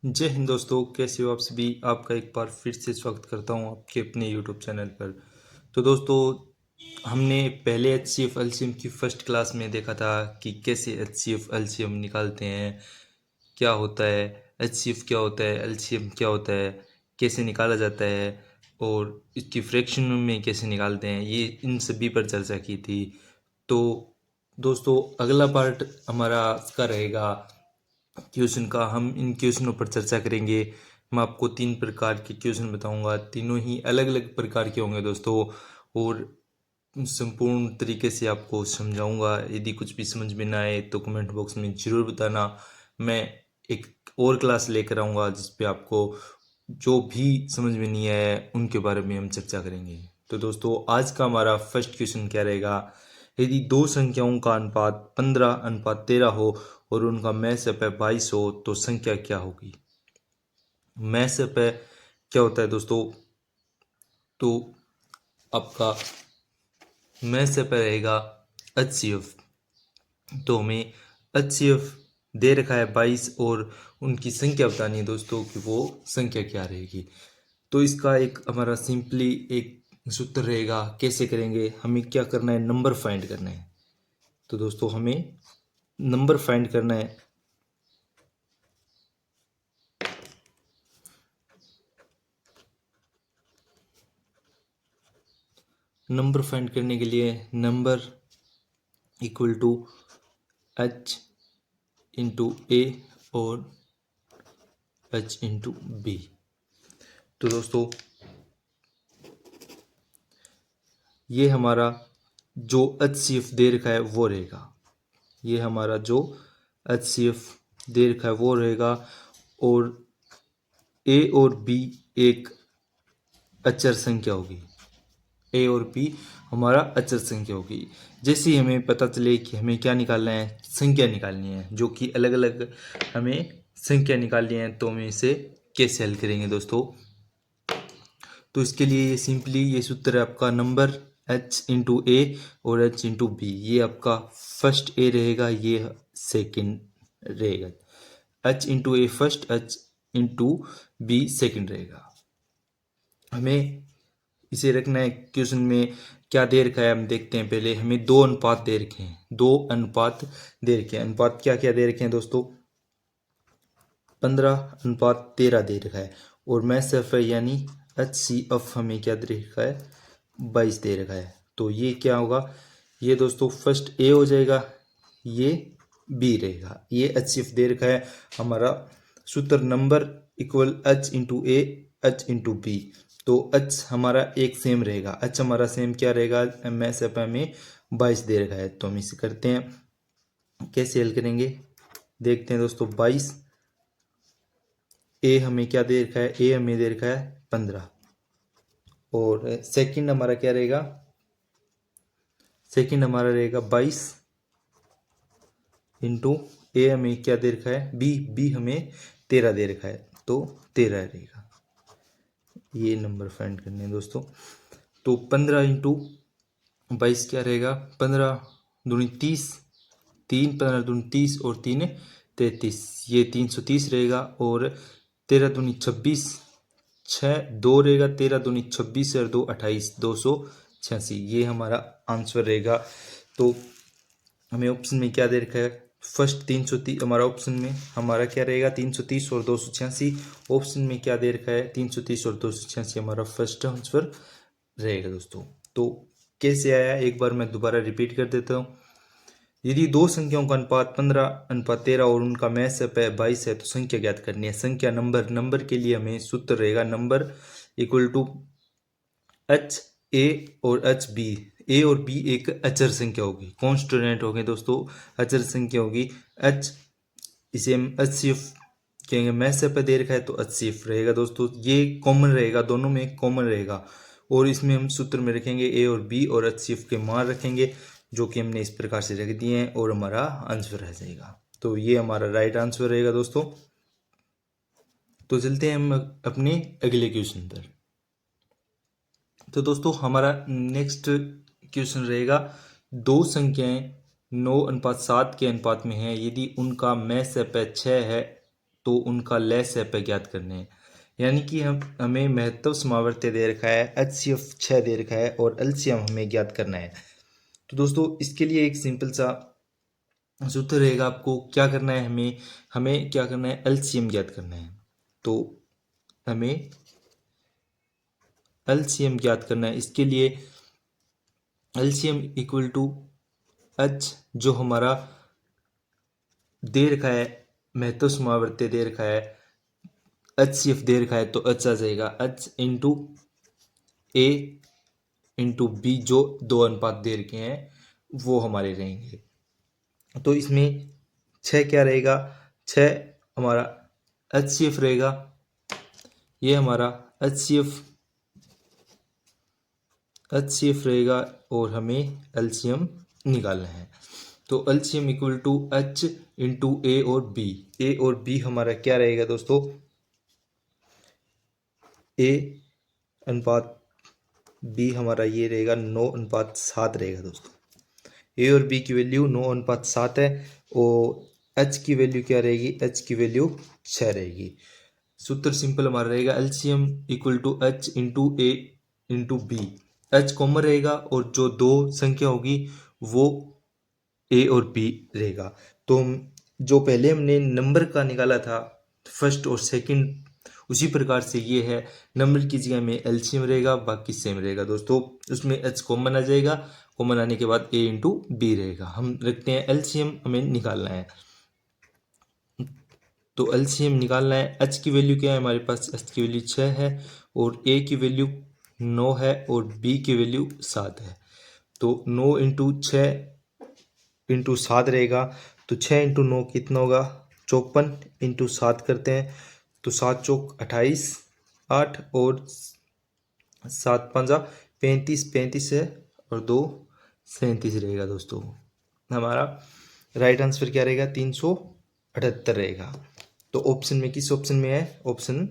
जय हिंद दोस्तों, कैसे हो आप सभी। आपका एक बार फिर से स्वागत करता हूं आपके अपने यूट्यूब चैनल पर। तो दोस्तों, हमने पहले एच सी एफ एलसीएम की फर्स्ट क्लास में देखा था कि कैसे एच सी एफ एलसीएम निकालते हैं, क्या होता है एच सी एफ, क्या होता है एलसीएम, क्या होता है, कैसे निकाला जाता है और इसकी फ्रैक्शन में कैसे निकालते हैं, ये इन सभी पर चर्चा की थी। तो दोस्तों, अगला पार्ट हमारा इसका रहेगा क्वेश्चन का। हम इन क्वेश्चनों पर चर्चा करेंगे। मैं आपको 3 प्रकार के क्वेश्चन बताऊंगा, तीनों ही अलग अलग प्रकार के होंगे दोस्तों, और संपूर्ण तरीके से आपको समझाऊंगा। यदि कुछ भी समझ में ना आए तो कमेंट बॉक्स में ज़रूर बताना। मैं एक और क्लास लेकर आऊँगा जिस पे आपको जो भी समझ में नहीं आया उनके बारे में हम चर्चा करेंगे। तो दोस्तों, आज का हमारा फर्स्ट क्वेश्चन क्या रहेगा। यदि दो संख्याओं का अनुपात 15:13 हो और उनका मैसअप 22 हो तो संख्या क्या होगी। मैसअप क्या होता है दोस्तों। तो आपका मैसअप रहेगा HCF। तो हमें HCF दे रखा है 22 और उनकी संख्या बतानी है दोस्तों कि वो संख्या क्या रहेगी। तो इसका एक हमारा सिंपली एक सूत्र रहेगा। कैसे करेंगे, हमें क्या करना है, नंबर फाइंड करना है। तो दोस्तों, हमें नंबर फाइंड करना है। नंबर फाइंड करने के लिए number equal to H into A और H इंटू बी। तो दोस्तों, ये हमारा जो HCF दे रखा है वो रहेगा। ये हमारा जो HCF दे रखा है वो रहेगा, और ए और बी एक अचर संख्या होगी। ए और बी हमारा अचर संख्या होगी। जैसे ही हमें पता चले कि हमें क्या निकालना है, संख्या निकालनी है, जो कि अलग अलग हमें संख्या निकालनी है, तो हम इसे कैसे हल करेंगे दोस्तों। तो इसके लिए ये सिंपली ये सूत्र है आपका, नंबर H इंटू ए और H इंटू बी। ये आपका फर्स्ट ए रहेगा, ये सेकंड रहेगा। H into A first, H into B second रहेगा। हमें इसे रखना है। क्वेश्चन में क्या दे रखा है हम देखते हैं। पहले हमें दो अनुपात दे रखे हैं, दो अनुपात दे रखे हैं। अनुपात क्या क्या दे रखे हैं दोस्तों, 15:13 दे रखा है, और मैसअप है यानी HCF हमें क्या दे रखा है, 22 दे रखा है। तो ये क्या होगा, ये दोस्तों फर्स्ट ए हो जाएगा, ये बी रहेगा। ये HCF दे रखा है। हमारा सूत्र नंबर इक्वल H इंटू ए H इंटू बी। तो H हमारा एक सेम रहेगा। H हमारा सेम क्या रहेगा, मैसअप में 22 दे रखा है। तो हम इसे करते हैं, कैसे हल करेंगे देखते हैं दोस्तों। 22 ए हमें क्या दे रखा है, ए हमें दे रखा है 15, और सेकंड हमारा क्या रहेगा, सेकंड हमारा रहेगा 22 इंटू ए हमें क्या दे रखा है, बी, बी हमें 13 दे रखा है, तो 13 रहेगा। ये नंबर फाइंड करने हैं दोस्तों। तो 15 इंटू 22 क्या रहेगा, 15 दूनी 30, 3 15 दूनी 30 और 3 33, ये 330 रहेगा। और 13 दूनी 26, 6 2 रहेगा, 13 दूनी 26 और 2 28, 286, ये हमारा आंसर रहेगा। तो हमें ऑप्शन में क्या दे रखा है, फर्स्ट 330 हमारा ऑप्शन में हमारा क्या रहेगा, 330 और 286। ऑप्शन में क्या दे रखा है, 330 और 286 हमारा फर्स्ट आंसर रहेगा दोस्तों। तो कैसे आया, एक बार मैं दोबारा रिपीट कर देता हूँ। यदि दो संख्याओं का अनुपात 15:13 और उनका मैसअप है 22 है तो संख्या ज्ञात करनी है। संख्या नंबर के लिए हमें सूत्र रहेगा, नंबर इक्वल टू H ए और H बी। ए और बी एक अचर संख्या होगी, कॉन्स्टेंट होगी दोस्तों, अचर संख्या होगी। H इसे हम HCF कहेंगे। मैसअप दे रखा है तो HCF रहेगा दोस्तों। ये कॉमन रहेगा, दोनों में कॉमन रहेगा, और इसमें हम सूत्र में रखेंगे ए और बी और HCF के मान रखेंगे, जो कि हमने इस प्रकार से रख दिए हैं, और हमारा आंसर रह जाएगा। तो ये हमारा राइट आंसर रहेगा दोस्तों। तो चलते हैं हम अपने अगले क्वेश्चन पर। तो दोस्तों, हमारा नेक्स्ट क्वेश्चन रहेगा, दो संख्याएं 9:7 के अनुपात में है। यदि उनका मैसअप 6 है तो उनका लहसप ज्ञात करने हैं। यानी कि हमें महत्व समावर्ती दे रखा है, HCF 6 दे रखा है और LCM हमें ज्ञात करना है। तो दोस्तों इसके लिए एक सिंपल सा सूत्र रहेगा, आपको क्या करना है, हमें क्या करना है, LCM ज्ञात करना है। तो हमें LCM ज्ञात करना है। इसके लिए LCM इक्वल टू H जो हमारा दे रखा है, महत्व समावर्ती दे रखा है, HCF दे रखा है तो H आ जाएगा, H into A into B जो 2 अनुपात दे रखे हैं वो हमारे रहेंगे। तो इसमें 6 क्या रहेगा, 6 हमारा HCF रहेगा, ये हमारा HCF रहेगा और हमें LCM निकालना है। तो LCM equal to H into A और B। A और B हमारा क्या रहेगा दोस्तों, A अनुपात B हमारा ये रहेगा 9:7 रहेगा दोस्तों। A और B की वैल्यू 9:7 है और H की वैल्यू क्या रहेगी, H की वैल्यू 6 रहेगी। सूत्र सिंपल हमारा रहेगा LCM equal to H into A into B। H common रहेगा और जो दो संख्या होगी वो A और B रहेगा। तो जो पहले हमने नंबर का निकाला था फर्स्ट और सेकंड, उसी प्रकार से ये है, नंबर की जगह में LCM रहेगा, बाकी सेम रहेगा दोस्तों। उसमें H कॉमन आ जाएगा, कॉमन आने के बाद A इंटू B रहेगा। हम रखते हैं LCM हमें निकालना है, तो LCM निकालना है। H की वैल्यू क्या है हमारे पास, H की वैल्यू 6 है और A की वैल्यू 9 है और B की वैल्यू 7 है। तो 9 इंटू 6 इंटू 7 रहेगा, तो 6 इंटू 9 कितना होगा, 54 इंटू 7 करते हैं तो 7 चौक 28, 8 और 7 पंजा 35, 35 है और 2 37 रहेगा दोस्तों। हमारा राइट आंसर क्या रहेगा, 378 रहेगा। तो ऑप्शन में किस ऑप्शन में है, ऑप्शन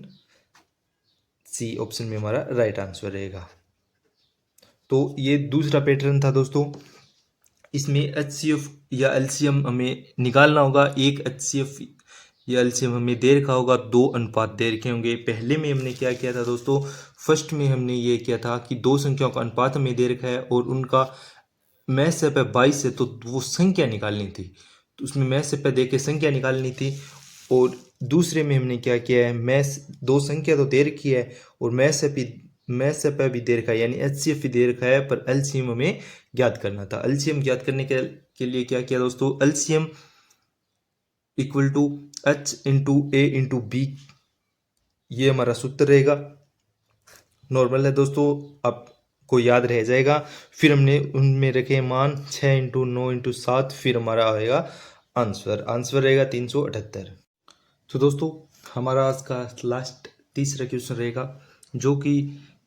सी ऑप्शन में हमारा राइट आंसर रहेगा। तो ये दूसरा पैटर्न था दोस्तों। इसमें HCF या LCM हमें निकालना होगा। एक HCF या LCM हमें दे रखा होगा, 2 अनुपात दे रखे होंगे। पहले में हमने क्या किया था दोस्तों, फर्स्ट में हमने ये किया था कि दो संख्याओं का अनुपात हमें दे रखा है और उनका महसप है 22 है, तो वो संख्या निकालनी थी, तो उसमें महसप दे के संख्या निकालनी थी। और दूसरे में हमने क्या किया है, दो संख्या तो दे रखी है और महसप भी दे रखा है, यानी HCF भी दे रखा है, पर LCM हमें ज्ञात करना था। LCM ज्ञात करने के लिए क्या किया दोस्तों, LCM equal to H into A into B, ये हमारा सूत्र रहेगा। नॉर्मल है दोस्तों, आपको याद रह जाएगा। फिर हमने उनमें रखे मान 6 इंटू 9 इंटू 7, फिर हमारा आएगा आंसर रहेगा 378। तो दोस्तों हमारा आज का लास्ट तीसरा क्वेश्चन रहेगा, जो कि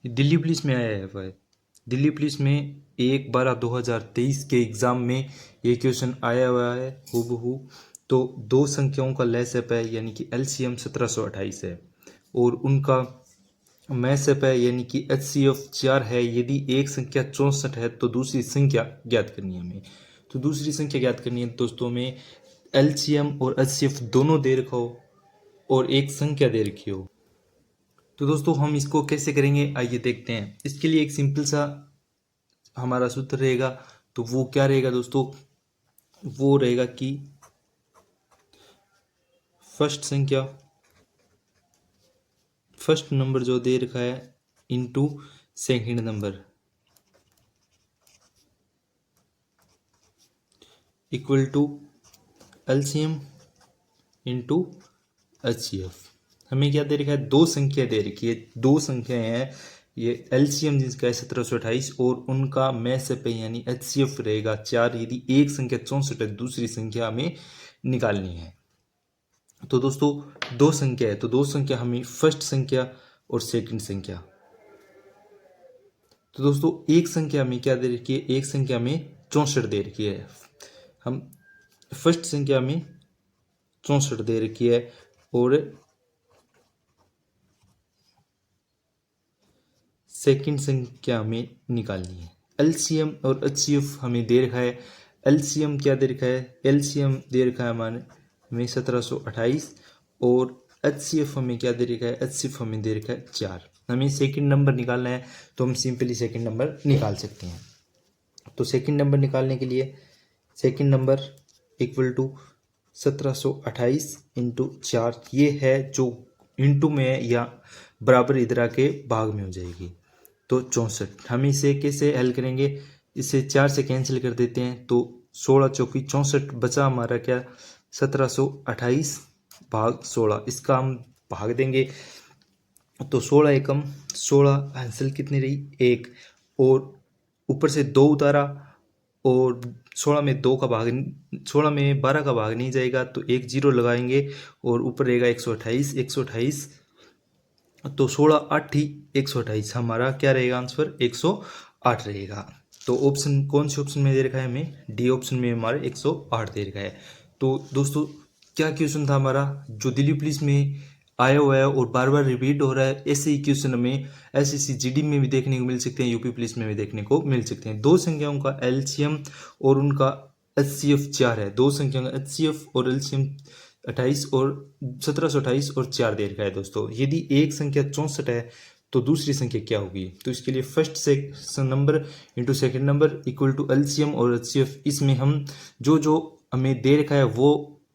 दिल्ली पुलिस में आया है। दिल्ली पुलिस में 1/12/2023 के एग्ज़ाम में ये क्वेश्चन आया हुआ है हूबहू। तो दो संख्याओं का लहसप है, यानी कि LCM 1728 है और उनका महसप है, यानी कि HCF 4 है। यदि एक संख्या 64 है तो दूसरी संख्या ज्ञात करनी है हमें। तो दूसरी संख्या ज्ञात करनी है दोस्तों में LCM और HCF दोनों दे रखा हो और एक संख्या दे रखी हो। तो दोस्तों हम इसको कैसे करेंगे, आइए देखते हैं। इसके लिए एक सिंपल सा हमारा सूत्र रहेगा, तो वो क्या रहेगा दोस्तों, वो रहेगा कि फर्स्ट नंबर जो दे रखा है into second number equal to LCM into HCF। हमें क्या दे रखा है, दो संख्या दे रखी है, दो संख्याएं हैं, ये LCM जिसका है 1728 और उनका महसप है यानी HCF रहेगा 4। यदि एक संख्या 64 है, दूसरी संख्या हमें निकालनी है। तो दोस्तों दो संख्या है, तो दो संख्या हमें फर्स्ट संख्या और सेकंड संख्या। तो दोस्तों एक संख्या हमें क्या दे रखी है, एक संख्या हमें 64 दे रखी है। हम फर्स्ट संख्या में 64 दे रखी है और सेकंड संख्या हमें निकालनी है। LCM और HCF हमें दे रखा है। LCM क्या दे रखा है, LCM दे रखा है हमें 1728 और HCF हमें क्या दे रखा है, HCF हमें दे रखा है 4। हमें सेकंड नंबर निकालना है तो हम सिंपली सेकंड नंबर निकाल सकते हैं। तो सेकंड नंबर निकालने के लिए second number equal to 1728 into 4, ये है जो इंटू में या बराबर इधर आके भाग में हो जाएगी, तो 64। हम इसे कैसे हल करेंगे, इसे 4 से कैंसिल कर देते हैं तो 16 चौकी 64 बचा हमारा क्या 1728 भाग 16, इसका हम भाग देंगे तो 16 एकम 16, आंसर कितनी रही 1, और ऊपर से 2 उतारा और 16 में 2 का भाग 16 में 12 का भाग नहीं जाएगा तो 1 0 लगाएंगे और ऊपर रहेगा 128 128, तो 16 8 ही 128, हमारा क्या रहेगा आंसर 108 रहेगा। तो ऑप्शन कौन से ऑप्शन में दे रखा है हमें, डी ऑप्शन में हमारे 108 दे रखा है। तो दोस्तों क्या क्वेश्चन था हमारा, जो दिल्ली पुलिस में आया हुआ है और बार बार रिपीट हो रहा है, ऐसे ही क्वेश्चन हमें SSC GD में भी देखने को मिल सकते हैं, यूपी पुलिस में भी देखने को मिल सकते हैं। दो संख्याओं का LCM और उनका HCF 4 है, दो संख्याओं का HCF और LCM 28 और 1728 और 4 दे रखा है दोस्तों। यदि एक संख्या 64 है तो दूसरी संख्या क्या होगी, तो इसके लिए फर्स्ट से number into second number equal to LCM और HCF, इसमें हम जो जो हमें दे रखा है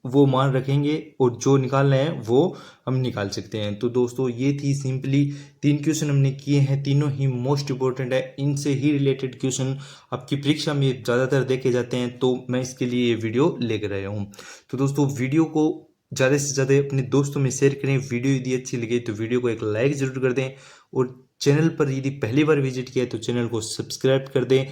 वो मान रखेंगे और जो निकालना है वो हम निकाल सकते हैं। तो दोस्तों ये थी सिंपली 3 क्वेश्चन हमने किए हैं, तीनों ही मोस्ट इंपॉर्टेंट है, इनसे ही रिलेटेड क्वेश्चन आपकी परीक्षा में ज़्यादातर देखे जाते हैं, तो मैं इसके लिए ये वीडियो लेकर आया हूँ। तो दोस्तों वीडियो को ज़्यादा से ज़्यादा अपने दोस्तों में शेयर करें, वीडियो यदि अच्छी लगे तो वीडियो को एक लाइक ज़रूर कर दें, और चैनल पर यदि पहली बार विजिट किया है तो चैनल को सब्सक्राइब कर दें।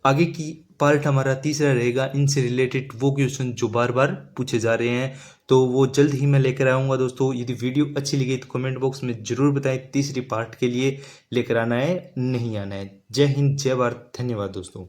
आगे की पार्ट हमारा तीसरा रहेगा, इनसे रिलेटेड वो क्वेश्चन जो बार बार पूछे जा रहे हैं, तो वो जल्द ही मैं लेकर आऊँगा दोस्तों। यदि वीडियो अच्छी लगी तो कमेंट बॉक्स में ज़रूर बताएं तीसरी पार्ट के लिए लेकर आना है नहीं आना है। जय हिंद जय भारत, धन्यवाद दोस्तों।